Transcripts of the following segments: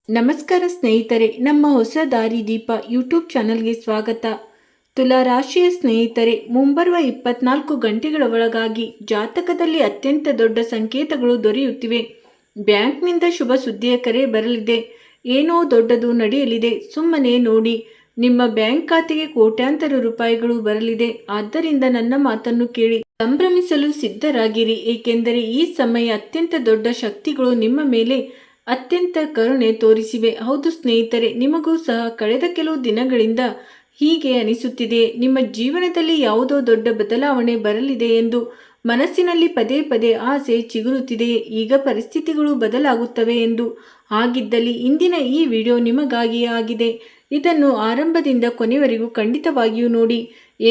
ನಮಸ್ಕಾರ ಸ್ನೇಹಿತರೆ, ನಮ್ಮ ಹೊಸ ದಾರಿ ದೀಪ ಯೂಟ್ಯೂಬ್ ಚಾನಲ್ಗೆ ಸ್ವಾಗತ. ತುಲಾ ರಾಶಿಯ ಸ್ನೇಹಿತರೆ, ಮುಂಬರುವ 24 ಗಂಟೆಗಳ ಒಳಗಾಗಿ ಜಾತಕದಲ್ಲಿ ಅತ್ಯಂತ ದೊಡ್ಡ ಸಂಕೇತಗಳು ದೊರೆಯುತ್ತಿವೆ. ಬ್ಯಾಂಕ್ನಿಂದ ಶುಭ ಸುದ್ದಿಯ ಕರೆ ಬರಲಿದೆ. ಏನೋ ದೊಡ್ಡದು ನಡೆಯಲಿದೆ. ಸುಮ್ಮನೆ ನೋಡಿ, ನಿಮ್ಮ ಬ್ಯಾಂಕ್ ಖಾತೆಗೆ ಕೋಟ್ಯಾಂತರ ರೂಪಾಯಿಗಳು ಬರಲಿದೆ. ಆದ್ದರಿಂದ ನನ್ನ ಮಾತನ್ನು ಕೇಳಿ ಸಂಭ್ರಮಿಸಲು ಸಿದ್ಧರಾಗಿರಿ. ಏಕೆಂದರೆ ಈ ಸಮಯ ಅತ್ಯಂತ ದೊಡ್ಡ ಶಕ್ತಿಗಳು ನಿಮ್ಮ ಮೇಲೆ ಅತ್ಯಂತ ಕರುಣೆ ತೋರಿಸಿವೆ. ಹೌದು ಸ್ನೇಹಿತರೆ, ನಿಮಗೂ ಸಹ ಕಳೆದ ಕೆಲವು ದಿನಗಳಿಂದ ಹೀಗೆ ಅನಿಸುತ್ತಿದೆ. ನಿಮ್ಮ ಜೀವನದಲ್ಲಿ ಯಾವುದೋ ದೊಡ್ಡ ಬದಲಾವಣೆ ಬರಲಿದೆ ಎಂದು ಮನಸ್ಸಿನಲ್ಲಿ ಪದೇ ಪದೇ ಆಸೆ ಚಿಗುರುತ್ತಿದೆ. ಈಗ ಪರಿಸ್ಥಿತಿಗಳು ಬದಲಾಗುತ್ತವೆ ಎಂದು. ಹಾಗಿದ್ದಲ್ಲಿ ಇಂದಿನ ಈ ವಿಡಿಯೋ ನಿಮಗಾಗಿಯೇ ಆಗಿದೆ. ಇದನ್ನು ಆರಂಭದಿಂದ ಕೊನೆವರೆಗೂ ಖಂಡಿತವಾಗಿಯೂ ನೋಡಿ,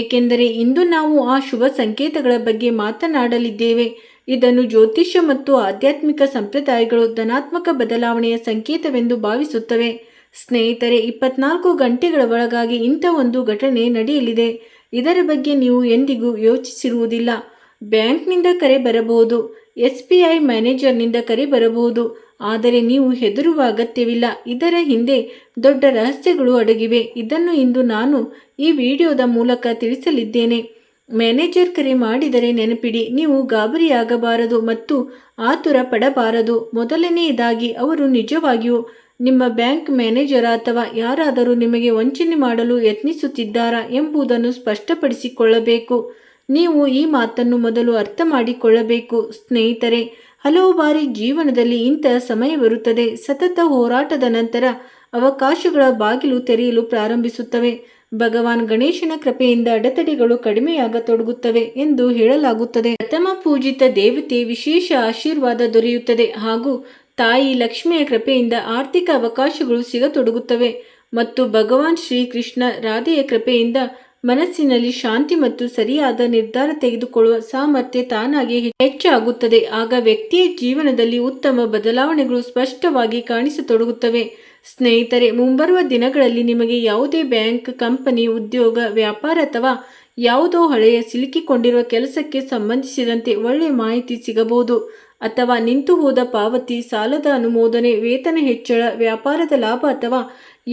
ಏಕೆಂದರೆ ಇಂದು ನಾವು ಆ ಶುಭ ಸಂಕೇತಗಳ ಬಗ್ಗೆ ಮಾತನಾಡಲಿದ್ದೇವೆ. ಇದನ್ನು ಜ್ಯೋತಿಷ್ಯ ಮತ್ತು ಆಧ್ಯಾತ್ಮಿಕ ಸಂಪ್ರದಾಯಗಳು ಧನಾತ್ಮಕ ಬದಲಾವಣೆಯ ಸಂಕೇತವೆಂದು ಭಾವಿಸುತ್ತವೆ. ಸ್ನೇಹಿತರೆ, 24 ಗಂಟೆಗಳ ಒಳಗಾಗಿ ಇಂಥ ಒಂದು ಘಟನೆ ನಡೆಯಲಿದೆ. ಇದರ ಬಗ್ಗೆ ನೀವು ಎಂದಿಗೂ ಯೋಚಿಸಿರುವುದಿಲ್ಲ. ಬ್ಯಾಂಕ್ನಿಂದ ಕರೆ ಬರಬಹುದು, SBI ಮ್ಯಾನೇಜರ್ನಿಂದ ಕರೆ ಬರಬಹುದು. ಆದರೆ ನೀವು ಹೆದರುವ ಅಗತ್ಯವಿಲ್ಲ. ಇದರ ಹಿಂದೆ ದೊಡ್ಡ ರಹಸ್ಯಗಳು ಅಡಗಿವೆ. ಇದನ್ನು ಇಂದು ನಾನು ಈ ವಿಡಿಯೋದ ಮೂಲಕ ತಿಳಿಸಲಿದ್ದೇನೆ. ಮ್ಯಾನೇಜರ್ ಕರೆ ಮಾಡಿದರೆ ನೆನಪಿಡಿ, ನೀವು ಗಾಬರಿಯಾಗಬಾರದು ಮತ್ತು ಆತುರ ಪಡಬಾರದು. ಮೊದಲನೆಯದಾಗಿ, ಅವರು ನಿಜವಾಗಿಯೂ ನಿಮ್ಮ ಬ್ಯಾಂಕ್ ಮ್ಯಾನೇಜರ್ ಅಥವಾ ಯಾರಾದರೂ ನಿಮಗೆ ವಂಚನೆ ಮಾಡಲು ಯತ್ನಿಸುತ್ತಿದ್ದಾರಾ ಎಂಬುದನ್ನು ಸ್ಪಷ್ಟಪಡಿಸಿಕೊಳ್ಳಬೇಕು. ನೀವು ಈ ಮಾತನ್ನು ಮೊದಲು ಅರ್ಥ ಮಾಡಿಕೊಳ್ಳಬೇಕು. ಸ್ನೇಹಿತರೆ, ಹಲವು ಬಾರಿ ಜೀವನದಲ್ಲಿ ಇಂತಹ ಸಮಯ ಬರುತ್ತದೆ. ಸತತ ಹೋರಾಟದ ನಂತರ ಅವಕಾಶಗಳ ಬಾಗಿಲು ತೆರೆಯಲು ಪ್ರಾರಂಭಿಸುತ್ತವೆ. ಭಗವಾನ್ ಗಣೇಶನ ಕೃಪೆಯಿಂದ ಅಡೆತಡೆಗಳು ಕಡಿಮೆಯಾಗತೊಡಗುತ್ತವೆ ಎಂದು ಹೇಳಲಾಗುತ್ತದೆ. ಪ್ರಥಮ ಪೂಜಿತ ದೇವತೆ ವಿಶೇಷ ಆಶೀರ್ವಾದ ದೊರೆಯುತ್ತದೆ ಹಾಗೂ ತಾಯಿ ಲಕ್ಷ್ಮಿಯ ಕೃಪೆಯಿಂದ ಆರ್ಥಿಕ ಅವಕಾಶಗಳು ಸಿಗತೊಡಗುತ್ತವೆ. ಮತ್ತು ಭಗವಾನ್ ಶ್ರೀಕೃಷ್ಣ ರಾಧೆಯ ಕೃಪೆಯಿಂದ ಮನಸ್ಸಿನಲ್ಲಿ ಶಾಂತಿ ಮತ್ತು ಸರಿಯಾದ ನಿರ್ಧಾರ ತೆಗೆದುಕೊಳ್ಳುವ ಸಾಮರ್ಥ್ಯ ತಾನಾಗಿ ಹೆಚ್ಚಾಗುತ್ತದೆ. ಆಗ ವ್ಯಕ್ತಿಯ ಜೀವನದಲ್ಲಿ ಉತ್ತಮ ಬದಲಾವಣೆಗಳು ಸ್ಪಷ್ಟವಾಗಿ ಕಾಣಿಸತೊಡಗುತ್ತವೆ. ಸ್ನೇಹಿತರೆ, ಮುಂಬರುವ ದಿನಗಳಲ್ಲಿ ನಿಮಗೆ ಯಾವುದೇ ಬ್ಯಾಂಕ್, ಕಂಪನಿ, ಉದ್ಯೋಗ, ವ್ಯಾಪಾರ ಅಥವಾ ಯಾವುದೋ ಹಳೆಯ ಸಿಲುಕಿಕೊಂಡಿರುವ ಕೆಲಸಕ್ಕೆ ಸಂಬಂಧಿಸಿದಂತೆ ಒಳ್ಳೆಯ ಮಾಹಿತಿ ಸಿಗಬಹುದು. ಅಥವಾ ನಿಂತು ಹೋದ ಪಾವತಿ, ಸಾಲದ ಅನುಮೋದನೆ, ವೇತನ ಹೆಚ್ಚಳ, ವ್ಯಾಪಾರದ ಲಾಭ ಅಥವಾ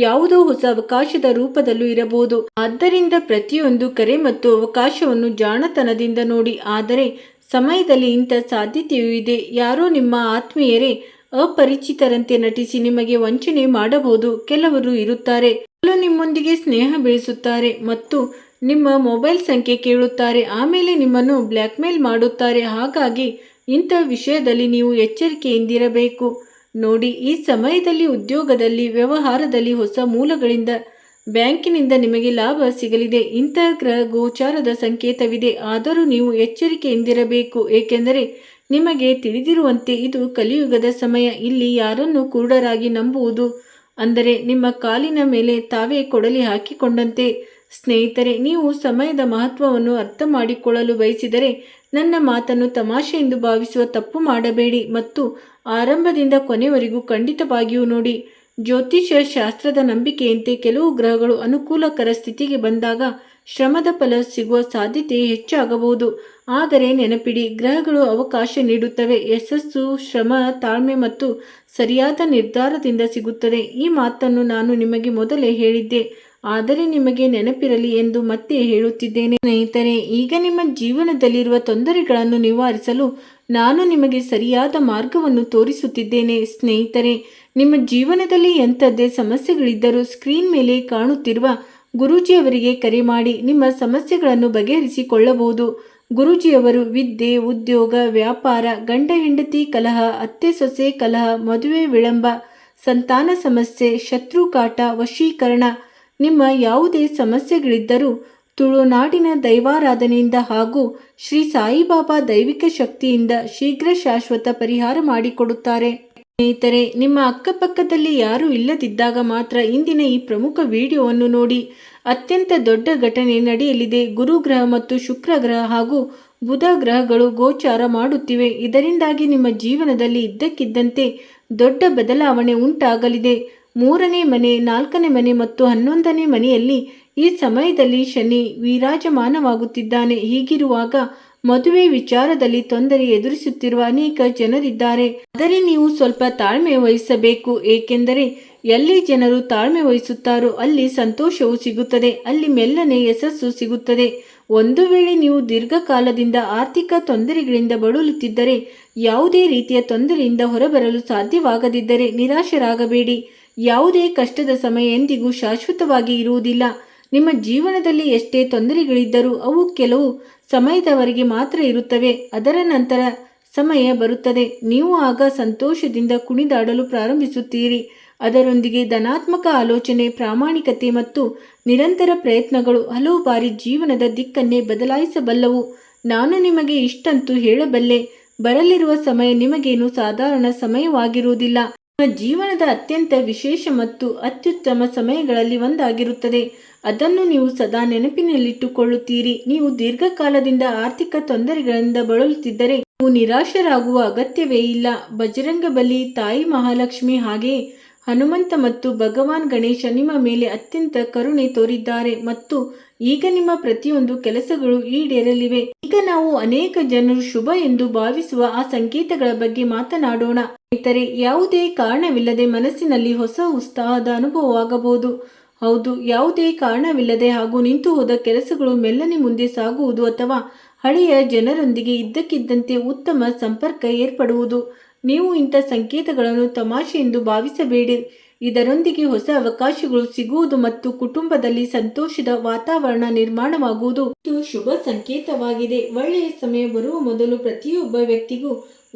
ಯಾವುದೋ ಹೊಸ ಅವಕಾಶದ ರೂಪದಲ್ಲೂ ಇರಬಹುದು. ಆದ್ದರಿಂದ ಪ್ರತಿಯೊಂದು ಕರೆ ಮತ್ತು ಅವಕಾಶವನ್ನು ಜಾಣತನದಿಂದ ನೋಡಿ. ಆದರೆ ಸಮಯದಲ್ಲಿ ಇಂಥ ಸಾಧ್ಯತೆಯೂ ಇದೆ. ಯಾರೋ ನಿಮ್ಮ ಆತ್ಮೀಯರೇ ಅಪರಿಚಿತರಂತೆ ನಟಿಸಿ ನಿಮಗೆ ವಂಚನೆ ಮಾಡಬಹುದು. ಕೆಲವರು ಇರುತ್ತಾರೆ, ಕೆಲವು ನಿಮ್ಮೊಂದಿಗೆ ಸ್ನೇಹ ಬೆಳೆಸುತ್ತಾರೆ ಮತ್ತು ನಿಮ್ಮ ಮೊಬೈಲ್ ಸಂಖ್ಯೆ ಕೇಳುತ್ತಾರೆ, ಆಮೇಲೆ ನಿಮ್ಮನ್ನು ಬ್ಲ್ಯಾಕ್ಮೇಲ್ ಮಾಡುತ್ತಾರೆ. ಹಾಗಾಗಿ ಇಂಥ ವಿಷಯದಲ್ಲಿ ನೀವು ಎಚ್ಚರಿಕೆಯಿಂದಿರಬೇಕು. ನೋಡಿ, ಈ ಸಮಯದಲ್ಲಿ ಉದ್ಯೋಗದಲ್ಲಿ, ವ್ಯವಹಾರದಲ್ಲಿ ಹೊಸ ಮೂಲಗಳಿಂದ ಬ್ಯಾಂಕಿನಿಂದ ನಿಮಗೆ ಲಾಭ ಸಿಗಲಿದೆ. ಇಂತಹ ಗ್ರಹ ಗೋಚಾರದ ಸಂಕೇತವಿದೆ. ಆದರೂ ನೀವು ಎಚ್ಚರಿಕೆಯಿಂದಿರಬೇಕು. ಏಕೆಂದರೆ ನಿಮಗೆ ತಿಳಿದಿರುವಂತೆ ಇದು ಕಲಿಯುಗದ ಸಮಯ. ಇಲ್ಲಿ ಯಾರನ್ನು ಕುರುಡರಾಗಿ ನಂಬುವುದು ಅಂದರೆ ನಿಮ್ಮ ಕಾಲಿನ ಮೇಲೆ ತಾವೇ ಕೊಡಲಿ ಹಾಕಿಕೊಂಡಂತೆ. ಸ್ನೇಹಿತರೆ, ನೀವು ಸಮಯದ ಮಹತ್ವವನ್ನು ಅರ್ಥ ಮಾಡಿಕೊಳ್ಳಲು ಬಯಸಿದರೆ ನನ್ನ ಮಾತನ್ನು ತಮಾಷೆ ಎಂದು ಭಾವಿಸುವ ತಪ್ಪು ಮಾಡಬೇಡಿ ಮತ್ತು ಆರಂಭದಿಂದ ಕೊನೆವರೆಗೂ ಖಂಡಿತವಾಗಿಯೂ ನೋಡಿ. ಜ್ಯೋತಿಷ್ಯ ಶಾಸ್ತ್ರದ ನಂಬಿಕೆಯಂತೆ ಕೆಲವು ಗ್ರಹಗಳು ಅನುಕೂಲಕರ ಸ್ಥಿತಿಗೆ ಬಂದಾಗ ಶ್ರಮದ ಫಲ ಸಿಗುವ ಸಾಧ್ಯತೆ ಹೆಚ್ಚಾಗಬಹುದು. ಆದರೆ ನೆನಪಿಡಿ, ಗ್ರಹಗಳು ಅವಕಾಶ ನೀಡುತ್ತವೆ. ಯಶಸ್ಸು ಶ್ರಮ, ತಾಳ್ಮೆ ಮತ್ತು ಸರಿಯಾದ ನಿರ್ಧಾರದಿಂದ ಸಿಗುತ್ತದೆ. ಈ ಮಾತನ್ನು ನಾನು ನಿಮಗೆ ಮೊದಲೇ ಹೇಳಿದ್ದೆ, ಆದರೆ ನಿಮಗೆ ನೆನಪಿರಲಿ ಎಂದು ಮತ್ತೆ ಹೇಳುತ್ತಿದ್ದೇನೆ. ಸ್ನೇಹಿತರೆ, ಈಗ ನಿಮ್ಮ ಜೀವನದಲ್ಲಿರುವ ತೊಂದರೆಗಳನ್ನು ನಿವಾರಿಸಲು ನಾನು ನಿಮಗೆ ಸರಿಯಾದ ಮಾರ್ಗವನ್ನು ತೋರಿಸುತ್ತಿದ್ದೇನೆ. ಸ್ನೇಹಿತರೆ, ನಿಮ್ಮ ಜೀವನದಲ್ಲಿ ಎಂಥದ್ದೇ ಸಮಸ್ಯೆಗಳಿದ್ದರೂ ಸ್ಕ್ರೀನ್ ಮೇಲೆ ಕಾಣುತ್ತಿರುವ ಗುರೂಜಿಯವರಿಗೆ ಕರೆ ಮಾಡಿ ನಿಮ್ಮ ಸಮಸ್ಯೆಗಳನ್ನು ಬಗೆಹರಿಸಿಕೊಳ್ಳಬಹುದು. ಗುರೂಜಿಯವರು ವಿದ್ಯೆ, ಉದ್ಯೋಗ, ವ್ಯಾಪಾರ, ಗಂಡ ಹೆಂಡತಿ ಕಲಹ, ಅತ್ತೆ ಸೊಸೆ ಕಲಹ, ಮದುವೆ ವಿಳಂಬ, ಸಂತಾನ ಸಮಸ್ಯೆ, ಶತ್ರುಕಾಟ, ವಶೀಕರಣ, ನಿಮ್ಮ ಯಾವುದೇ ಸಮಸ್ಯೆಗಳಿದ್ದರೂ ತುಳುನಾಡಿನ ದೈವಾರಾಧನೆಯಿಂದ ಹಾಗೂ ಶ್ರೀ ಸಾಯಿಬಾಬಾ ದೈವಿಕ ಶಕ್ತಿಯಿಂದ ಶೀಘ್ರ ಶಾಶ್ವತ ಪರಿಹಾರ ಮಾಡಿಕೊಡುತ್ತಾರೆ. ಸ್ನೇಹಿತರೆ, ನಿಮ್ಮ ಅಕ್ಕಪಕ್ಕದಲ್ಲಿ ಯಾರೂ ಇಲ್ಲದಿದ್ದಾಗ ಮಾತ್ರ ಇಂದಿನ ಈ ಪ್ರಮುಖ ವಿಡಿಯೋವನ್ನು ನೋಡಿ. ಅತ್ಯಂತ ದೊಡ್ಡ ಘಟನೆ ನಡೆಯಲಿದೆ. ಗುರು ಗ್ರಹ ಮತ್ತು ಶುಕ್ರ ಗ್ರಹ ಹಾಗೂ ಬುಧ ಗ್ರಹಗಳು ಗೋಚಾರ ಮಾಡುತ್ತಿವೆ. ಇದರಿಂದಾಗಿ ನಿಮ್ಮ ಜೀವನದಲ್ಲಿ ಇದ್ದಕ್ಕಿದ್ದಂತೆ ದೊಡ್ಡ ಬದಲಾವಣೆ ಉಂಟಾಗಲಿದೆ. 3ನೇ ಮನೆ, 4ನೇ ಮನೆ ಮತ್ತು 11ನೇ ಮನೆಯಲ್ಲಿ ಈ ಸಮಯದಲ್ಲಿ ಶನಿ ವಿರಾಜಮಾನವಾಗುತ್ತಿದ್ದಾನೆ. ಹೀಗಿರುವಾಗ ಮದುವೆ ವಿಚಾರದಲ್ಲಿ ತೊಂದರೆ ಎದುರಿಸುತ್ತಿರುವ ಅನೇಕ ಜನರಿದ್ದಾರೆ. ಆದರೆ ನೀವು ಸ್ವಲ್ಪ ತಾಳ್ಮೆ ವಹಿಸಬೇಕು, ಏಕೆಂದರೆ ಎಲ್ಲಿ ಜನರು ತಾಳ್ಮೆ ವಹಿಸುತ್ತಾರೋ ಅಲ್ಲಿ ಸಂತೋಷವು ಸಿಗುತ್ತದೆ, ಅಲ್ಲಿ ಮೆಲ್ಲನೆ ಯಶಸ್ಸು ಸಿಗುತ್ತದೆ. ಒಂದು ವೇಳೆ ನೀವು ದೀರ್ಘಕಾಲದಿಂದ ಆರ್ಥಿಕ ತೊಂದರೆಗಳಿಂದ ಬಳಲುತ್ತಿದ್ದರೆ, ಯಾವುದೇ ರೀತಿಯ ತೊಂದರೆಯಿಂದ ಹೊರಬರಲು ಸಾಧ್ಯವಾಗದಿದ್ದರೆ ನಿರಾಶರಾಗಬೇಡಿ. ಯಾವುದೇ ಕಷ್ಟದ ಸಮಯ ಎಂದಿಗೂ ಶಾಶ್ವತವಾಗಿ ಇರುವುದಿಲ್ಲ. ನಿಮ್ಮ ಜೀವನದಲ್ಲಿ ಎಷ್ಟೇ ತೊಂದರೆಗಳಿದ್ದರೂ ಅವು ಕೆಲವು ಸಮಯದವರೆಗೆ ಮಾತ್ರ ಇರುತ್ತವೆ. ಅದರ ನಂತರ ಸಮಯ ಬರುತ್ತದೆ, ನೀವು ಆಗ ಸಂತೋಷದಿಂದ ಕುಣಿದಾಡಲು ಪ್ರಾರಂಭಿಸುತ್ತೀರಿ. ಅದರೊಂದಿಗೆ ಧನಾತ್ಮಕ ಆಲೋಚನೆ, ಪ್ರಾಮಾಣಿಕತೆ ಮತ್ತು ನಿರಂತರ ಪ್ರಯತ್ನಗಳು ಹಲವು ಬಾರಿ ಜೀವನದ ದಿಕ್ಕನ್ನೇ ಬದಲಾಯಿಸಬಲ್ಲವು. ನಾನು ನಿಮಗೆ ಇಷ್ಟಂತೂ ಹೇಳಬಲ್ಲೆ, ಬರಲಿರುವ ಸಮಯ ನಿಮಗೇನು ಸಾಧಾರಣ ಸಮಯವಾಗಿರುವುದಿಲ್ಲ. ನಿಮ್ಮ ಜೀವನದ ಅತ್ಯಂತ ವಿಶೇಷ ಮತ್ತು ಅತ್ಯುತ್ತಮ ಸಮಯಗಳಲ್ಲಿ ಒಂದಾಗಿರುತ್ತದೆ. ಅದನ್ನು ನೀವು ಸದಾ ನೆನಪಿನಲ್ಲಿಟ್ಟುಕೊಳ್ಳುತ್ತೀರಿ. ನೀವು ದೀರ್ಘಕಾಲದಿಂದ ಆರ್ಥಿಕ ತೊಂದರೆಗಳಿಂದ ಬಳಲುತ್ತಿದ್ದರೆ ನೀವು ನಿರಾಶರಾಗುವ ಅಗತ್ಯವೇ ಇಲ್ಲ. ಬಜರಂಗಬಲಿ, ತಾಯಿ ಮಹಾಲಕ್ಷ್ಮಿ, ಹಾಗೆಯೇ ಹನುಮಂತ ಮತ್ತು ಭಗವಾನ್ ಗಣೇಶ ನಿಮ್ಮ ಮೇಲೆ ಅತ್ಯಂತ ಕರುಣೆ ತೋರಿದ್ದಾರೆ ಮತ್ತು ಈಗ ನಿಮ್ಮ ಪ್ರತಿಯೊಂದು ಕೆಲಸಗಳು ಈಡೇರಲಿವೆ. ಈಗ ನಾವು ಅನೇಕ ಜನರು ಶುಭ ಎಂದು ಭಾವಿಸುವ ಆ ಸಂಕೇತಗಳ ಬಗ್ಗೆ ಮಾತನಾಡೋಣ. ಸ್ನೇಹಿತರೆ, ಯಾವುದೇ ಕಾರಣವಿಲ್ಲದೆ ಮನಸ್ಸಿನಲ್ಲಿ ಹೊಸ ಉತ್ಸಾಹದ ಅನುಭವವಾಗಬಹುದು. ಹೌದು, ಯಾವುದೇ ಕಾರಣವಿಲ್ಲದೆ ಹಾಗೂ ನಿಂತು ಹೋದ ಕೆಲಸಗಳು ಮೆಲ್ಲನೆ ಮುಂದೆ ಸಾಗುವುದು ಅಥವಾ ಹಳೆಯ ಜನರೊಂದಿಗೆ ಇದ್ದಕ್ಕಿದ್ದಂತೆ ಉತ್ತಮ ಸಂಪರ್ಕ ಏರ್ಪಡುವುದು. ನೀವು ಇಂಥ ಸಂಕೇತಗಳನ್ನು ತಮಾಷೆ ಎಂದು ಭಾವಿಸಬೇಡಿ. ಇದರೊಂದಿಗೆ ಹೊಸ ಅವಕಾಶಗಳು ಸಿಗುವುದು ಮತ್ತು ಕುಟುಂಬದಲ್ಲಿ ಸಂತೋಷದ ವಾತಾವರಣ ನಿರ್ಮಾಣವಾಗುವುದು ಇದು ಶುಭ ಸಂಕೇತವಾಗಿದೆ. ಒಳ್ಳೆಯ ಸಮಯ ಬರುವ ಮೊದಲು ಪ್ರತಿಯೊಬ್ಬ ವ್ಯಕ್ತಿಗೂ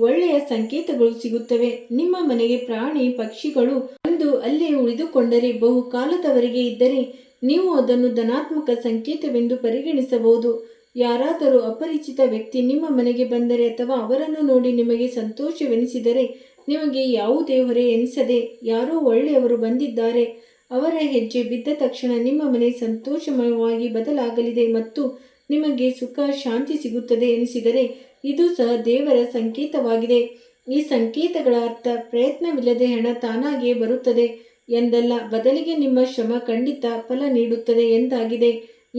ಒಳ್ಳೆಯ ಸಂಕೇತಗಳು ಸಿಗುತ್ತವೆ. ನಿಮ್ಮ ಮನೆಗೆ ಪ್ರಾಣಿ ಪಕ್ಷಿಗಳು ಒಂದು ಅಲ್ಲೇ ಉಳಿದುಕೊಂಡರೆ, ಬಹುಕಾಲದವರೆಗೆ ಇದ್ದರೆ ನೀವು ಅದನ್ನು ಧನಾತ್ಮಕ ಸಂಕೇತವೆಂದು ಪರಿಗಣಿಸಬಹುದು. ಯಾರಾದರೂ ಅಪರಿಚಿತ ವ್ಯಕ್ತಿ ನಿಮ್ಮ ಮನೆಗೆ ಬಂದರೆ ಅಥವಾ ಅವರನ್ನು ನೋಡಿ ನಿಮಗೆ ಸಂತೋಷವೆನಿಸಿದರೆ, ನಿಮಗೆ ಯಾವುದೇ ಹೊರೆ ಎನಿಸದೆ ಯಾರೋ ಒಳ್ಳೆಯವರು ಬಂದಿದ್ದಾರೆ, ಅವರ ಹೆಜ್ಜೆ ಬಿದ್ದ ತಕ್ಷಣ ನಿಮ್ಮ ಮನೆ ಸಂತೋಷಮಯವಾಗಿ ಬದಲಾಗಲಿದೆ ಮತ್ತು ನಿಮಗೆ ಸುಖ ಶಾಂತಿ ಸಿಗುತ್ತದೆ ಎನಿಸಿದರೆ ಇದು ಸಹ ದೇವರ ಸಂಕೇತವಾಗಿದೆ. ಈ ಸಂಕೇತಗಳ ಅರ್ಥ ಪ್ರಯತ್ನವಿಲ್ಲದೆ ಹಣ ತಾನಾಗಿಯೇ ಬರುತ್ತದೆ ಎಂದಲ್ಲ, ಬದಲಿಗೆ ನಿಮ್ಮ ಶ್ರಮ ಖಂಡಿತ ಫಲ ನೀಡುತ್ತದೆ ಎಂದಾಗಿದೆ.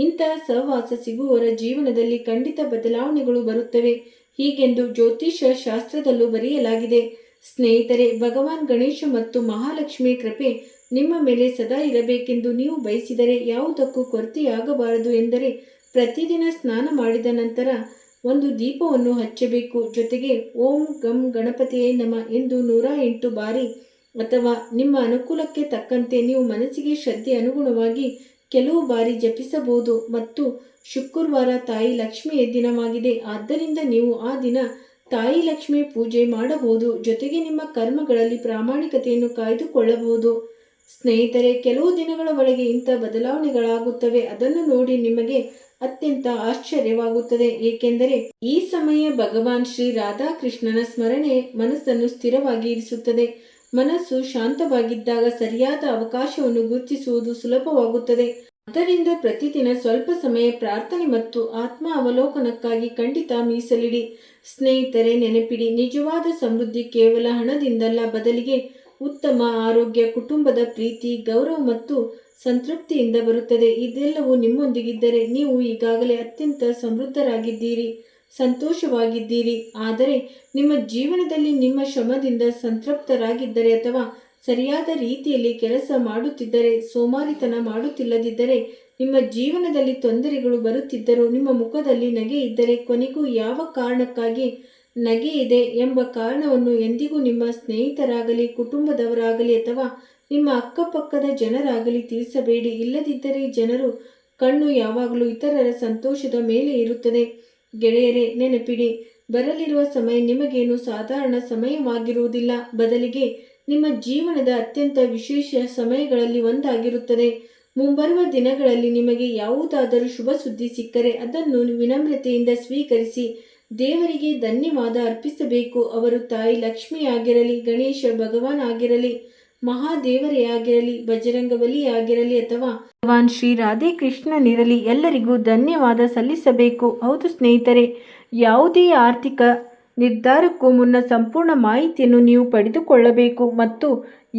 ಇಂತಹ ಸಹವಾಸ ಸಿಗುವವರ ಜೀವನದಲ್ಲಿ ಖಂಡಿತ ಬದಲಾವಣೆಗಳು ಬರುತ್ತವೆ ಹೀಗೆಂದು ಜ್ಯೋತಿಷ್ಯ ಶಾಸ್ತ್ರದಲ್ಲೂ ಬರೆಯಲಾಗಿದೆ. ಸ್ನೇಹಿತರೆ, ಭಗವಾನ್ ಗಣೇಶ ಮತ್ತು ಮಹಾಲಕ್ಷ್ಮಿ ಕೃಪೆ ನಿಮ್ಮ ಮೇಲೆ ಸದಾ ಇರಬೇಕೆಂದು ನೀವು ಬಯಸಿದರೆ ಯಾವುದಕ್ಕೂ ಕೊರತೆಯಾಗಬಾರದು ಎಂದರೆ ಪ್ರತಿದಿನ ಸ್ನಾನ ಮಾಡಿದ ನಂತರ ಒಂದು ದೀಪವನ್ನು ಹಚ್ಚಬೇಕು. ಜೊತೆಗೆ ಓಂ ಗಂ ಗಣಪತಿಯೇ ನಮಃ ಎಂದು 108 ಬಾರಿ ಅಥವಾ ನಿಮ್ಮ ಅನುಕೂಲಕ್ಕೆ ತಕ್ಕಂತೆ ನೀವು ಮನಸ್ಸಿಗೆ ಶ್ರದ್ಧೆ ಅನುಗುಣವಾಗಿ ಕೆಲವು ಬಾರಿ ಜಪಿಸಬಹುದು. ಮತ್ತು ಶುಕ್ರವಾರ ತಾಯಿ ಲಕ್ಷ್ಮಿಯ ದಿನವಾಗಿದೆ, ಆದ್ದರಿಂದ ನೀವು ಆ ದಿನ ತಾಯಿ ಲಕ್ಷ್ಮಿ ಪೂಜೆ ಮಾಡಬಹುದು. ಜೊತೆಗೆ ನಿಮ್ಮ ಕರ್ಮಗಳಲ್ಲಿ ಪ್ರಾಮಾಣಿಕತೆಯನ್ನು ಕಾಯ್ದುಕೊಳ್ಳಬಹುದು. ಸ್ನೇಹಿತರೆ, ಕೆಲವು ದಿನಗಳ ಒಳಗೆ ಇಂಥ ಬದಲಾವಣೆಗಳಾಗುತ್ತವೆ. ಅದನ್ನು ನೋಡಿ ನಿಮಗೆ ಅತ್ಯಂತ ಆಶ್ಚರ್ಯವಾಗುತ್ತದೆ, ಏಕೆಂದರೆ ಈ ಸಮಯ ಭಗವಾನ್ ಶ್ರೀ ರಾಧಾಕೃಷ್ಣನ ಸ್ಮರಣೆ ಮನಸ್ಸನ್ನು ಸ್ಥಿರವಾಗಿ ಇರಿಸುತ್ತದೆ. ಮನಸ್ಸು ಶಾಂತವಾಗಿದ್ದಾಗ ಸರಿಯಾದ ಅವಕಾಶವನ್ನು ಗುರುತಿಸುವುದು ಸುಲಭವಾಗುತ್ತದೆ. ಆದ್ದರಿಂದ ಪ್ರತಿದಿನ ಸ್ವಲ್ಪ ಸಮಯ ಪ್ರಾರ್ಥನೆ ಮತ್ತು ಆತ್ಮ ಅವಲೋಕನಕ್ಕಾಗಿ ಖಂಡಿತ ಮೀಸಲಿಡಿ. ಸ್ನೇಹಿತರೆ, ನೆನಪಿಡಿ, ನಿಜವಾದ ಸಮೃದ್ಧಿ ಕೇವಲ ಹಣದಿಂದಲ್ಲ, ಬದಲಿಗೆ ಉತ್ತಮ ಆರೋಗ್ಯ, ಕುಟುಂಬದ ಪ್ರೀತಿ, ಗೌರವ ಮತ್ತು ಸಂತೃಪ್ತಿಯಿಂದ ಬರುತ್ತದೆ. ಇದೆಲ್ಲವೂ ನಿಮ್ಮೊಂದಿಗಿದ್ದರೆ ನೀವು ಈಗಾಗಲೇ ಅತ್ಯಂತ ಸಮೃದ್ಧರಾಗಿದ್ದೀರಿ, ಸಂತೋಷವಾಗಿದ್ದೀರಿ. ಆದರೆ ನಿಮ್ಮ ಜೀವನದಲ್ಲಿ ನಿಮ್ಮ ಶ್ರಮದಿಂದ ಸಂತೃಪ್ತರಾಗಿದ್ದರೆ ಅಥವಾ ಸರಿಯಾದ ರೀತಿಯಲ್ಲಿ ಕೆಲಸ ಮಾಡುತ್ತಿದ್ದರೆ, ಸೋಮಾರಿತನ ಮಾಡುತ್ತಿಲ್ಲದಿದ್ದರೆ, ನಿಮ್ಮ ಜೀವನದಲ್ಲಿ ತೊಂದರೆಗಳು ಬರುತ್ತಿದ್ದರೂ ನಿಮ್ಮ ಮುಖದಲ್ಲಿ ನಗೆ ಇದ್ದರೆ, ಕೊನೆಗೂ ಯಾವ ಕಾರಣಕ್ಕಾಗಿ ನಗೆ ಇದೆ ಎಂಬ ಕಾರಣವನ್ನು ಎಂದಿಗೂ ನಿಮ್ಮ ಸ್ನೇಹಿತರಾಗಲಿ, ಕುಟುಂಬದವರಾಗಲಿ ಅಥವಾ ನಿಮ್ಮ ಅಕ್ಕಪಕ್ಕದ ಜನರಾಗಲಿ ತಿಳಿಸಬೇಡಿ. ಇಲ್ಲದಿದ್ದರೆ ಜನರು ಕಣ್ಣು ಯಾವಾಗಲೂ ಇತರರ ಸಂತೋಷದ ಮೇಲೆ ಇರುತ್ತದೆ. ಗೆಳೆಯರೇ, ನೆನಪಿಡಿ, ಬರಲಿರುವ ಸಮಯ ನಿಮಗೇನು ಸಾಧಾರಣ ಸಮಯವಾಗಿರುವುದಿಲ್ಲ, ಬದಲಿಗೆ ನಿಮ್ಮ ಜೀವನದ ಅತ್ಯಂತ ವಿಶೇಷ ಸಮಯಗಳಲ್ಲಿ ಒಂದಾಗಿರುತ್ತದೆ. ಮುಂಬರುವ ದಿನಗಳಲ್ಲಿ ನಿಮಗೆ ಯಾವುದಾದರೂ ಶುಭ ಸುದ್ದಿ ಸಿಕ್ಕರೆ ಅದನ್ನು ವಿನಮ್ರತೆಯಿಂದ ಸ್ವೀಕರಿಸಿ ದೇವರಿಗೆ ಧನ್ಯವಾದ ಅರ್ಪಿಸಬೇಕು. ಅವರು ತಾಯಿ ಲಕ್ಷ್ಮಿಯಾಗಿರಲಿ, ಗಣೇಶ ಭಗವಾನ್ ಆಗಿರಲಿ, ಮಹಾದೇವರೇ ಆಗಿರಲಿ, ಬಜರಂಗಬಲಿ ಆಗಿರಲಿ ಅಥವಾ ಭಗವಾನ್ ಶ್ರೀ ರಾಧೆ ಕೃಷ್ಣನಿರಲಿ, ಎಲ್ಲರಿಗೂ ಧನ್ಯವಾದ ಸಲ್ಲಿಸಬೇಕು. ಹೌದು ಸ್ನೇಹಿತರೆ, ಯಾವುದೇ ಆರ್ಥಿಕ ನಿರ್ಧಾರಕ್ಕೂ ಮುನ್ನ ಸಂಪೂರ್ಣ ಮಾಹಿತಿಯನ್ನು ನೀವು ಪಡೆದುಕೊಳ್ಳಬೇಕು ಮತ್ತು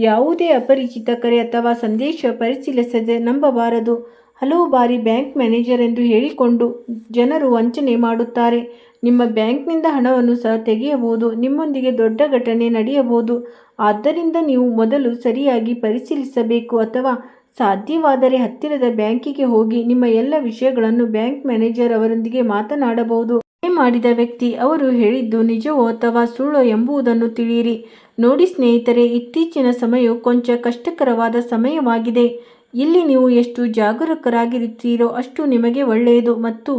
ಯಾವುದೇ ಅಪರಿಚಿತ ಕರೆ ಅಥವಾ ಸಂದೇಶ ಪರಿಶೀಲಿಸದೆ ನಂಬಬಾರದು. ಹಲವು ಬಾರಿ ಬ್ಯಾಂಕ್ ಮ್ಯಾನೇಜರ್ ಎಂದು ಹೇಳಿಕೊಂಡು ಜನರು ವಂಚನೆ ಮಾಡುತ್ತಾರೆ. ನಿಮ್ಮ ಬ್ಯಾಂಕ್ನಿಂದ ಹಣವನ್ನು ಸಹ ತೆಗೆಯಬಹುದು. ನಿಮ್ಮೊಂದಿಗೆ ದೊಡ್ಡ ಘಟನೆ ನಡೆಯಬಹುದು. ಆದ್ದರಿಂದ ನೀವು ಮೊದಲು ಸರಿಯಾಗಿ ಪರಿಶೀಲಿಸಬೇಕು ಅಥವಾ ಸಾಧ್ಯವಾದರೆ ಹತ್ತಿರದ ಬ್ಯಾಂಕಿಗೆ ಹೋಗಿ ನಿಮ್ಮ ಎಲ್ಲ ವಿಷಯಗಳನ್ನು ಬ್ಯಾಂಕ್ ಮ್ಯಾನೇಜರ್ ಅವರೊಂದಿಗೆ ಮಾತನಾಡಬಹುದು. ಕರೆ ಮಾಡಿದ ವ್ಯಕ್ತಿ ಅವರು ಹೇಳಿದ್ದು ನಿಜವೋ ಅಥವಾ ಸುಳ್ಳೋ ಎಂಬುದನ್ನು ತಿಳಿಯಿರಿ. ನೋಡಿ ಸ್ನೇಹಿತರೆ, ಇತ್ತೀಚಿನ ಸಮಯವು ಕೊಂಚ ಕಷ್ಟಕರವಾದ ಸಮಯವಾಗಿದೆ. ಇಲ್ಲಿ ನೀವು ಎಷ್ಟು ಜಾಗರೂಕರಾಗಿರುತ್ತೀರೋ ಅಷ್ಟು ನಿಮಗೆ ಒಳ್ಳೆಯದು. ಮತ್ತು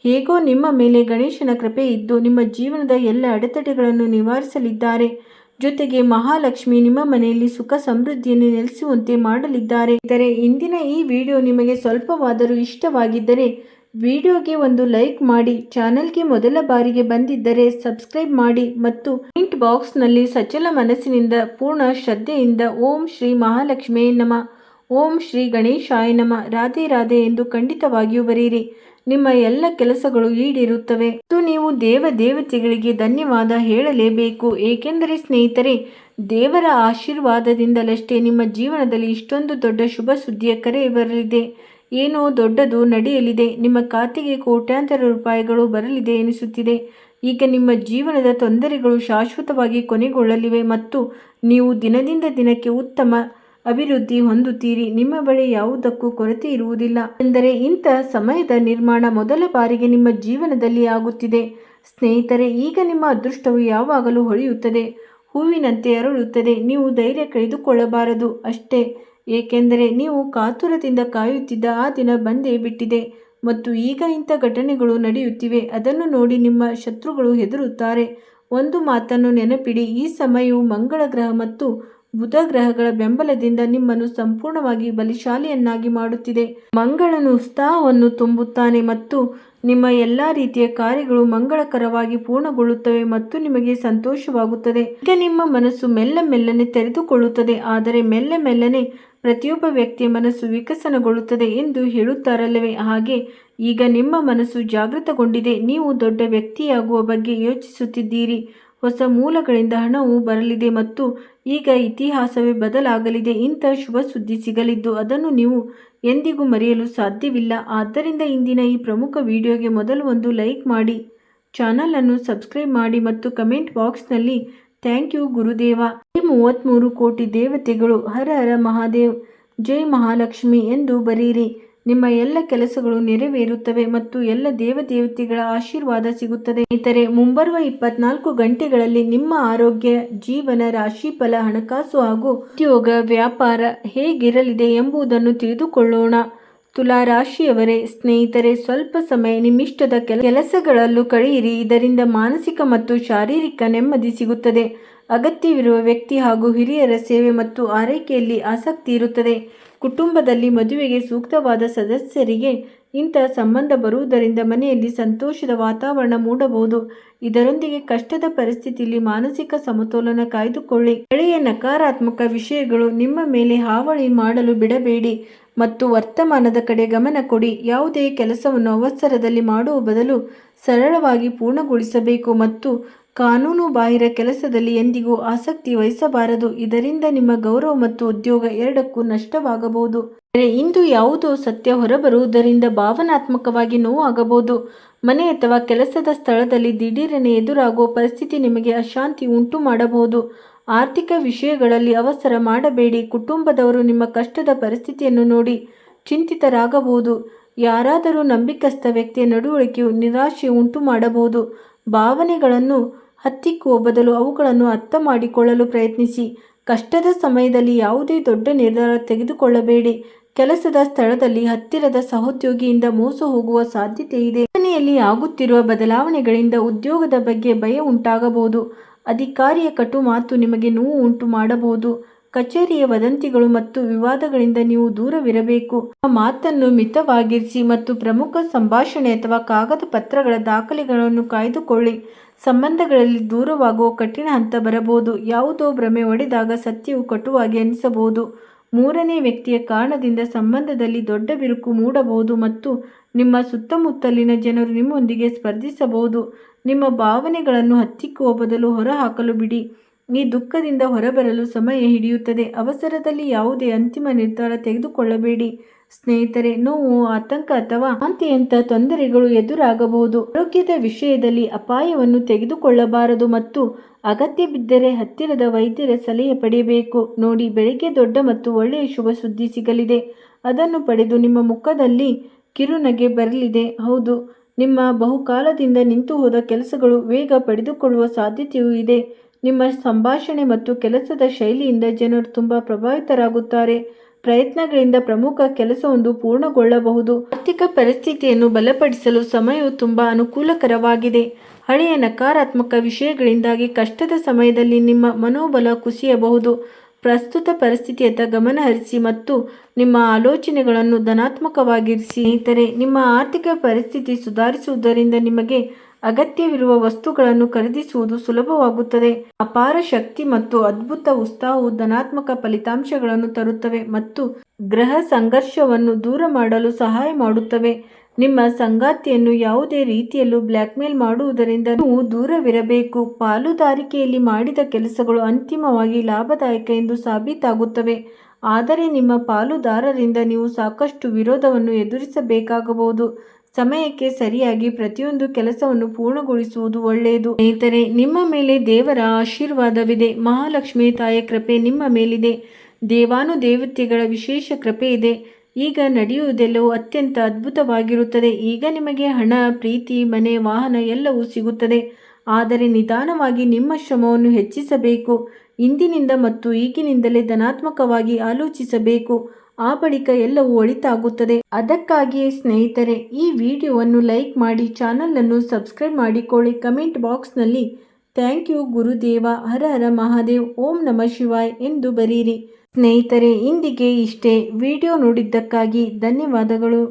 ಹೇಗೋ ನಿಮ್ಮ ಮೇಲೆ ಗಣೇಶನ ಕೃಪೆ ಇದ್ದು ನಿಮ್ಮ ಜೀವನದ ಎಲ್ಲ ಅಡೆತಡೆಗಳನ್ನು ನಿವಾರಿಸಲಿದ್ದಾರೆ. ಜೊತೆಗೆ ಮಹಾಲಕ್ಷ್ಮಿ ನಿಮ್ಮ ಮನೆಯಲ್ಲಿ ಸುಖ ಸಮೃದ್ಧಿಯನ್ನು ನೆಲೆಸುವಂತೆ ಮಾಡಲಿದ್ದಾರೆ. ಇಂದಿನ ಈ ವಿಡಿಯೋ ನಿಮಗೆ ಸ್ವಲ್ಪವಾದರೂ ಇಷ್ಟವಾಗಿದ್ದರೆ ವಿಡಿಯೋಗೆ ಒಂದು ಲೈಕ್ ಮಾಡಿ, ಚಾನೆಲ್ಗೆ ಮೊದಲ ಬಾರಿಗೆ ಬಂದಿದ್ದರೆ ಸಬ್ಸ್ಕ್ರೈಬ್ ಮಾಡಿ ಮತ್ತು ಕಮೆಂಟ್ ಬಾಕ್ಸ್ನಲ್ಲಿ ಸಚಲ ಮನಸ್ಸಿನಿಂದ ಪೂರ್ಣ ಶ್ರದ್ಧೆಯಿಂದ ಓಂ ಶ್ರೀ ಮಹಾಲಕ್ಷ್ಮೀ ನಮಃ, ಓಂ ಶ್ರೀ ಗಣೇಶಾಯ ನಮಃ, ರಾಧೆ ರಾಧೆ ಎಂದು ಖಂಡಿತವಾಗಿಯೂ ಬರೆಯಿರಿ. ನಿಮ್ಮ ಎಲ್ಲ ಕೆಲಸಗಳು ಈಡೇರುತ್ತವೆ ಮತ್ತು ನೀವು ದೇವತೆಗಳಿಗೆ ಧನ್ಯವಾದ ಹೇಳಲೇಬೇಕು. ಏಕೆಂದರೆ ಸ್ನೇಹಿತರೆ, ದೇವರ ಆಶೀರ್ವಾದದಿಂದಲಷ್ಟೇ ನಿಮ್ಮ ಜೀವನದಲ್ಲಿ ಇಷ್ಟೊಂದು ದೊಡ್ಡ ಶುಭ ಸುದ್ದಿಯ ಕರೆ ಬರಲಿದೆ. ಏನೋ ದೊಡ್ಡದು ನಡೆಯಲಿದೆ. ನಿಮ್ಮ ಖಾತೆಗೆ ಕೋಟ್ಯಾಂತರ ರೂಪಾಯಿಗಳು ಬರಲಿದೆ ಎನಿಸುತ್ತಿದೆ. ಈಗ ನಿಮ್ಮ ಜೀವನದ ತೊಂದರೆಗಳು ಶಾಶ್ವತವಾಗಿ ಕೊನೆಗೊಳ್ಳಲಿವೆ ಮತ್ತು ನೀವು ದಿನದಿಂದ ದಿನಕ್ಕೆ ಉತ್ತಮ ಅಭಿವೃದ್ಧಿ ಹೊಂದುತ್ತೀರಿ. ನಿಮ್ಮ ಬಳಿ ಯಾವುದಕ್ಕೂ ಕೊರತೆ ಇರುವುದಿಲ್ಲ. ಎಂದರೆ ಇಂಥ ಸಮಯದ ನಿರ್ಮಾಣ ಮೊದಲ ಬಾರಿಗೆ ನಿಮ್ಮ ಜೀವನದಲ್ಲಿ ಆಗುತ್ತಿದೆ. ಸ್ನೇಹಿತರೆ, ಈಗ ನಿಮ್ಮ ಅದೃಷ್ಟವು ಯಾವಾಗಲೂ ಹೊಳೆಯುತ್ತದೆ, ಹೂವಿನಂತೆ ಅರಳುತ್ತದೆ. ನೀವು ಧೈರ್ಯ ಕಳೆದುಕೊಳ್ಳಬಾರದು ಅಷ್ಟೇ. ಏಕೆಂದರೆ ನೀವು ಕಾತುರದಿಂದ ಕಾಯುತ್ತಿದ್ದ ಆ ದಿನ ಬಂದೇ ಬಿಟ್ಟಿದೆ ಮತ್ತು ಈಗ ಇಂಥ ಘಟನೆಗಳು ನಡೆಯುತ್ತಿವೆ. ಅದನ್ನು ನೋಡಿ ನಿಮ್ಮ ಶತ್ರುಗಳು ಹೆದರುತ್ತಾರೆ. ಒಂದು ಮಾತನ್ನು ನೆನಪಿಡಿ, ಈ ಸಮಯವು ಮಂಗಳ ಗ್ರಹ ಮತ್ತು ಬುಧ ಗ್ರಹಗಳ ಬೆಂಬಲದಿಂದ ನಿಮ್ಮನ್ನು ಸಂಪೂರ್ಣವಾಗಿ ಬಲಶಾಲಿಯನ್ನಾಗಿ ಮಾಡುತ್ತಿದೆ. ಮಂಗಳನು ಉತ್ಸಾಹವನ್ನು ತುಂಬುತ್ತಾನೆ ಮತ್ತು ನಿಮ್ಮ ಎಲ್ಲ ರೀತಿಯ ಕಾರ್ಯಗಳು ಮಂಗಳಕರವಾಗಿ ಪೂರ್ಣಗೊಳ್ಳುತ್ತವೆ ಮತ್ತು ನಿಮಗೆ ಸಂತೋಷವಾಗುತ್ತದೆ. ಈಗ ನಿಮ್ಮ ಮನಸ್ಸು ಮೆಲ್ಲನೆ ತೆರೆದುಕೊಳ್ಳುತ್ತದೆ. ಆದರೆ ಮೆಲ್ಲನೆ ಪ್ರತಿಯೊಬ್ಬ ವ್ಯಕ್ತಿಯ ಮನಸ್ಸು ವಿಕಸನಗೊಳ್ಳುತ್ತದೆ ಎಂದು ಹೇಳುತ್ತಾರಲ್ಲವೇ, ಹಾಗೆ ಈಗ ನಿಮ್ಮ ಮನಸ್ಸು ಜಾಗೃತಗೊಂಡಿದೆ. ನೀವು ದೊಡ್ಡ ವ್ಯಕ್ತಿಯಾಗುವ ಬಗ್ಗೆ ಯೋಚಿಸುತ್ತಿದ್ದೀರಿ. ಹೊಸ ಮೂಲಗಳಿಂದ ಹಣವು ಬರಲಿದೆ ಮತ್ತು ಈಗ ಇತಿಹಾಸವೇ ಬದಲಾಗಲಿದೆ. ಇಂಥ ಶುಭ ಸುದ್ದಿ ಸಿಗಲಿದ್ದು ಅದನ್ನು ನೀವು ಎಂದಿಗೂ ಮರೆಯಲು ಸಾಧ್ಯವಿಲ್ಲ. ಆದ್ದರಿಂದ ಇಂದಿನ ಈ ಪ್ರಮುಖ ವಿಡಿಯೋಗೆ ಮೊದಲು ಒಂದು ಲೈಕ್ ಮಾಡಿ, ಚಾನಲ್ ಅನ್ನು ಸಬ್ಸ್ಕ್ರೈಬ್ ಮಾಡಿ ಮತ್ತು ಕಮೆಂಟ್ ಬಾಕ್ಸ್ನಲ್ಲಿ ಥ್ಯಾಂಕ್ ಯು ಗುರುದೇವ, ಜೈ 33 ಕೋಟಿ ದೇವತೆಗಳು, ಹರ ಹರ ಮಹಾದೇವ್, ಜೈ ಮಹಾಲಕ್ಷ್ಮಿ ಎಂದು ಬರೆಯಿರಿ. ನಿಮ್ಮ ಎಲ್ಲ ಕೆಲಸಗಳು ನೆರವೇರುತ್ತವೆ ಮತ್ತು ಎಲ್ಲ ದೇವತೆಗಳ ಆಶೀರ್ವಾದ ಸಿಗುತ್ತದೆ. ಸ್ನೇಹಿತರೆ, ಮುಂಬರುವ 24 ಗಂಟೆಗಳಲ್ಲಿ ನಿಮ್ಮ ಆರೋಗ್ಯ, ಜೀವನ, ರಾಶಿಫಲ, ಹಣಕಾಸು ಹಾಗೂ ಉದ್ಯೋಗ, ವ್ಯಾಪಾರ ಹೇಗಿರಲಿದೆ ಎಂಬುದನ್ನು ತಿಳಿದುಕೊಳ್ಳೋಣ. ತುಲಾ ರಾಶಿಯವರೇ, ಸ್ನೇಹಿತರೆ, ಸ್ವಲ್ಪ ಸಮಯ ನಿಮ್ಮಿಷ್ಟದ ಕೆಲಸಗಳಲ್ಲೂ ಕಳೆಯಿರಿ. ಇದರಿಂದ ಮಾನಸಿಕ ಮತ್ತು ಶಾರೀರಿಕ ನೆಮ್ಮದಿ ಸಿಗುತ್ತದೆ. ಅಗತ್ಯವಿರುವ ವ್ಯಕ್ತಿ ಹಾಗೂ ಹಿರಿಯರ ಸೇವೆ ಮತ್ತು ಆರೈಕೆಯಲ್ಲಿ ಆಸಕ್ತಿ ಇರುತ್ತದೆ. ಕುಟುಂಬದಲ್ಲಿ ಮದುವೆಗೆ ಸೂಕ್ತವಾದ ಸದಸ್ಯರಿಗೆ ಇಂಥ ಸಂಬಂಧ ಬರುವುದರಿಂದ ಮನೆಯಲ್ಲಿ ಸಂತೋಷದ ವಾತಾವರಣ ಮೂಡಬಹುದು. ಇದರೊಂದಿಗೆ ಕಷ್ಟದ ಪರಿಸ್ಥಿತಿಯಲ್ಲಿ ಮಾನಸಿಕ ಸಮತೋಲನ ಕಾಯ್ದುಕೊಳ್ಳಿ. ಹಳೆಯ ನಕಾರಾತ್ಮಕ ವಿಷಯಗಳು ನಿಮ್ಮ ಮೇಲೆ ಹಾವಳಿ ಮಾಡಲು ಬಿಡಬೇಡಿ ಮತ್ತು ವರ್ತಮಾನದ ಕಡೆ ಗಮನ ಕೊಡಿ. ಯಾವುದೇ ಕೆಲಸವನ್ನು ಅವಸರದಲ್ಲಿ ಮಾಡುವ ಬದಲು ಸರಳವಾಗಿ ಪೂರ್ಣಗೊಳಿಸಬೇಕು ಮತ್ತು ಕಾನೂನು ಬಾಹಿರ ಕೆಲಸದಲ್ಲಿ ಎಂದಿಗೂ ಆಸಕ್ತಿ ವಹಿಸಬಾರದು. ಇದರಿಂದ ನಿಮ್ಮ ಗೌರವ ಮತ್ತು ಉದ್ಯೋಗ ಎರಡಕ್ಕೂ ನಷ್ಟವಾಗಬಹುದು. ಇಂದು ಯಾವುದೋ ಸತ್ಯ ಹೊರಬರುವುದರಿಂದ ಭಾವನಾತ್ಮಕವಾಗಿ ನೋವಾಗಬಹುದು. ಮನೆ ಅಥವಾ ಕೆಲಸದ ಸ್ಥಳದಲ್ಲಿ ದಿಢೀರನೆ ಎದುರಾಗುವ ಪರಿಸ್ಥಿತಿ ನಿಮಗೆ ಅಶಾಂತಿ ಉಂಟು ಮಾಡಬಹುದು. ಆರ್ಥಿಕ ವಿಷಯಗಳಲ್ಲಿ ಅವಸರ ಮಾಡಬೇಡಿ. ಕುಟುಂಬದವರು ನಿಮ್ಮ ಕಷ್ಟದ ಪರಿಸ್ಥಿತಿಯನ್ನು ನೋಡಿ ಚಿಂತಿತರಾಗಬಹುದು. ಯಾರಾದರೂ ನಂಬಿಕಸ್ಥ ವ್ಯಕ್ತಿಯ ನಡವಳಿಕೆಯು ನಿರಾಶೆ ಉಂಟು ಮಾಡಬಹುದು. ಭಾವನೆಗಳನ್ನು ಹತ್ತಿಕ್ಕುವ ಬದಲು ಅವುಗಳನ್ನು ಅರ್ಥ ಮಾಡಿಕೊಳ್ಳಲು ಪ್ರಯತ್ನಿಸಿ. ಕಷ್ಟದ ಸಮಯದಲ್ಲಿ ಯಾವುದೇ ದೊಡ್ಡ ನಿರ್ಧಾರ ತೆಗೆದುಕೊಳ್ಳಬೇಡಿ. ಕೆಲಸದ ಸ್ಥಳದಲ್ಲಿ ಹತ್ತಿರದ ಸಹೋದ್ಯೋಗಿಯಿಂದ ಮೋಸ ಹೋಗುವ ಸಾಧ್ಯತೆ ಇದೆ. ಮನೆಯಲ್ಲಿ ಆಗುತ್ತಿರುವ ಬದಲಾವಣೆಗಳಿಂದ ಉದ್ಯೋಗದ ಬಗ್ಗೆ ಭಯ ಉಂಟಾಗಬಹುದು. ಅಧಿಕಾರಿಯ ಕಟು ಮಾತು ನಿಮಗೆ ನೋವು ಉಂಟು ಮಾಡಬಹುದು. ಕಚೇರಿಯ ವದಂತಿಗಳು ಮತ್ತು ವಿವಾದಗಳಿಂದ ನೀವು ದೂರವಿರಬೇಕು. ನಿಮ್ಮ ಮಾತನ್ನು ಮಿತವಾಗಿರಿಸಿ ಮತ್ತು ಪ್ರಮುಖ ಸಂಭಾಷಣೆ ಅಥವಾ ಕಾಗದ ಪತ್ರಗಳ ದಾಖಲೆಗಳನ್ನು ಕಾಯ್ದುಕೊಳ್ಳಿ. ಸಂಬಂಧಗಳಲ್ಲಿ ದೂರವಾಗುವ ಕಠಿಣ ಹಂತ ಬರಬಹುದು. ಯಾವುದೋ ಭ್ರಮೆ ಒಡೆದಾಗ ಸತ್ಯವು ಕಟುವಾಗಿ ಅನಿಸಬಹುದು. ಮೂರನೇ ವ್ಯಕ್ತಿಯ ಕಾರಣದಿಂದ ಸಂಬಂಧದಲ್ಲಿ ದೊಡ್ಡ ಬಿರುಕು ಮೂಡಬಹುದು ಮತ್ತು ನಿಮ್ಮ ಸುತ್ತಮುತ್ತಲಿನ ಜನರು ನಿಮ್ಮೊಂದಿಗೆ ಸ್ಪರ್ಧಿಸಬಹುದು. ನಿಮ್ಮ ಭಾವನೆಗಳನ್ನು ಹತ್ತಿಕ್ಕುವ ಬದಲು ಹೊರಹಾಕಲು ಬಿಡಿ. ಈ ದುಃಖದಿಂದ ಹೊರಬರಲು ಸಮಯ ಹಿಡಿಯುತ್ತದೆ. ಅವಸರದಲ್ಲಿ ಯಾವುದೇ ಅಂತಿಮ ನಿರ್ಧಾರ ತೆಗೆದುಕೊಳ್ಳಬೇಡಿ. ಸ್ನೇಹಿತರೆ, ನೋವು, ಆತಂಕ ಅಥವಾ ವಾಂತಿಯಂಥ ತೊಂದರೆಗಳು ಎದುರಾಗಬಹುದು. ಆರೋಗ್ಯದ ವಿಷಯದಲ್ಲಿ ಅಪಾಯವನ್ನು ತೆಗೆದುಕೊಳ್ಳಬಾರದು ಮತ್ತು ಅಗತ್ಯ ಬಿದ್ದರೆ ಹತ್ತಿರದ ವೈದ್ಯರ ಸಲಹೆ ಪಡೆಯಬೇಕು. ನೋಡಿ, ಬೆಳಿಗ್ಗೆ ದೊಡ್ಡ ಮತ್ತು ಒಳ್ಳೆಯ ಶುಭ ಸುದ್ದಿ ಸಿಗಲಿದೆ. ಅದನ್ನು ಪಡೆದು ನಿಮ್ಮ ಮುಖದಲ್ಲಿ ಕಿರುನಗೆ ಬರಲಿದೆ. ಹೌದು, ನಿಮ್ಮ ಬಹುಕಾಲದಿಂದ ನಿಂತು ಹೋದ ಕೆಲಸಗಳು ವೇಗ ಪಡೆದುಕೊಳ್ಳುವ ಸಾಧ್ಯತೆಯೂ ಇದೆ. ನಿಮ್ಮ ಸಂಭಾಷಣೆ ಮತ್ತು ಕೆಲಸದ ಶೈಲಿಯಿಂದ ಜನರು ತುಂಬಾ ಪ್ರಭಾವಿತರಾಗುತ್ತಾರೆ. ಪ್ರಯತ್ನಗಳಿಂದ ಪ್ರಮುಖ ಕೆಲಸವೊಂದು ಪೂರ್ಣಗೊಳ್ಳಬಹುದು. ಆರ್ಥಿಕ ಪರಿಸ್ಥಿತಿಯನ್ನು ಬಲಪಡಿಸಲು ಸಮಯವು ತುಂಬಾ ಅನುಕೂಲಕರವಾಗಿದೆ. ಹಳೆಯ ನಕಾರಾತ್ಮಕ ವಿಷಯಗಳಿಂದಾಗಿ ಕಷ್ಟದ ಸಮಯದಲ್ಲಿ ನಿಮ್ಮ ಮನೋಬಲ ಕುಸಿಯಬಹುದು. ಪ್ರಸ್ತುತ ಪರಿಸ್ಥಿತಿಯತ್ತ ಗಮನ ಹರಿಸಿ ಮತ್ತು ನಿಮ್ಮ ಆಲೋಚನೆಗಳನ್ನು ಧನಾತ್ಮಕವಾಗಿರಿಸಿ. ಸ್ನೇಹಿತರೆ, ನಿಮ್ಮ ಆರ್ಥಿಕ ಪರಿಸ್ಥಿತಿ ಸುಧಾರಿಸುವುದರಿಂದ ನಿಮಗೆ ಅಗತ್ಯವಿರುವ ವಸ್ತುಗಳನ್ನು ಖರೀದಿಸುವುದು ಸುಲಭವಾಗುತ್ತದೆ. ಅಪಾರ ಶಕ್ತಿ ಮತ್ತು ಅದ್ಭುತ ಉತ್ಸಾಹವು ಧನಾತ್ಮಕ ಫಲಿತಾಂಶಗಳನ್ನು ತರುತ್ತವೆ ಮತ್ತು ಗ್ರಹ ಸಂಘರ್ಷವನ್ನು ದೂರ ಮಾಡಲು ಸಹಾಯ ಮಾಡುತ್ತವೆ. ನಿಮ್ಮ ಸಂಗಾತಿಯನ್ನು ಯಾವುದೇ ರೀತಿಯಲ್ಲೂ ಬ್ಲ್ಯಾಕ್ಮೇಲ್ ಮಾಡುವುದರಿಂದ ನೀವು ದೂರವಿರಬೇಕು. ಪಾಲುದಾರಿಕೆಯಲ್ಲಿ ಮಾಡಿದ ಕೆಲಸಗಳು ಅಂತಿಮವಾಗಿ ಲಾಭದಾಯಕ ಎಂದು ಸಾಬೀತಾಗುತ್ತವೆ, ಆದರೆ ನಿಮ್ಮ ಪಾಲುದಾರರಿಂದ ನೀವು ಸಾಕಷ್ಟು ವಿರೋಧವನ್ನು ಎದುರಿಸಬೇಕಾಗಬಹುದು. ಸಮಯಕ್ಕೆ ಸರಿಯಾಗಿ ಪ್ರತಿಯೊಂದು ಕೆಲಸವನ್ನು ಪೂರ್ಣಗೊಳಿಸುವುದು ಒಳ್ಳೆಯದು. ಸ್ನೇಹಿತರೆ, ನಿಮ್ಮ ಮೇಲೆ ದೇವರ ಆಶೀರ್ವಾದವಿದೆ. ಮಹಾಲಕ್ಷ್ಮಿ ತಾಯಿಯ ಕೃಪೆ ನಿಮ್ಮ ಮೇಲಿದೆ. ದೇವಾನುದೇವತೆಗಳ ವಿಶೇಷ ಕೃಪೆ ಇದೆ. ಈಗ ನಡೆಯುವುದೆಲ್ಲವೂ ಅತ್ಯಂತ ಅದ್ಭುತವಾಗಿರುತ್ತದೆ. ಈಗ ನಿಮಗೆ ಹಣ, ಪ್ರೀತಿ, ಮನೆ, ವಾಹನ ಎಲ್ಲವೂ ಸಿಗುತ್ತದೆ. ಆದರೆ ನಿಧಾನವಾಗಿ ನಿಮ್ಮ ಶ್ರಮವನ್ನು ಹೆಚ್ಚಿಸಬೇಕು. ಇಂದಿನಿಂದ ಮತ್ತು ಈಗಿನಿಂದಲೇ ಧನಾತ್ಮಕವಾಗಿ ಆಲೋಚಿಸಬೇಕು. ಆ ಬಳಿಕ ಎಲ್ಲವೂ ಒಳಿತಾಗುತ್ತದೆ. ಅದಕ್ಕಾಗಿಯೇ ಸ್ನೇಹಿತರೆ, ಈ ವಿಡಿಯೋವನ್ನು ಲೈಕ್ ಮಾಡಿ, ಚಾನಲನ್ನು ಸಬ್ಸ್ಕ್ರೈಬ್ ಮಾಡಿಕೊಳ್ಳಿ. ಕಮೆಂಟ್ ಬಾಕ್ಸ್ನಲ್ಲಿ ಥ್ಯಾಂಕ್ ಯು ಗುರುದೇವ, ಹರ ಹರ ಮಹಾದೇವ್, ಓಂ ನಮಃ ಶಿವಾಯ್ ಎಂದು ಬರೆಯಿರಿ. ಸ್ನೇಹಿತರೆ, ಇಂದಿಗೆ ಇಷ್ಟೇ. ವಿಡಿಯೋ ನೋಡಿದ್ದಕ್ಕಾಗಿ ಧನ್ಯವಾದಗಳು.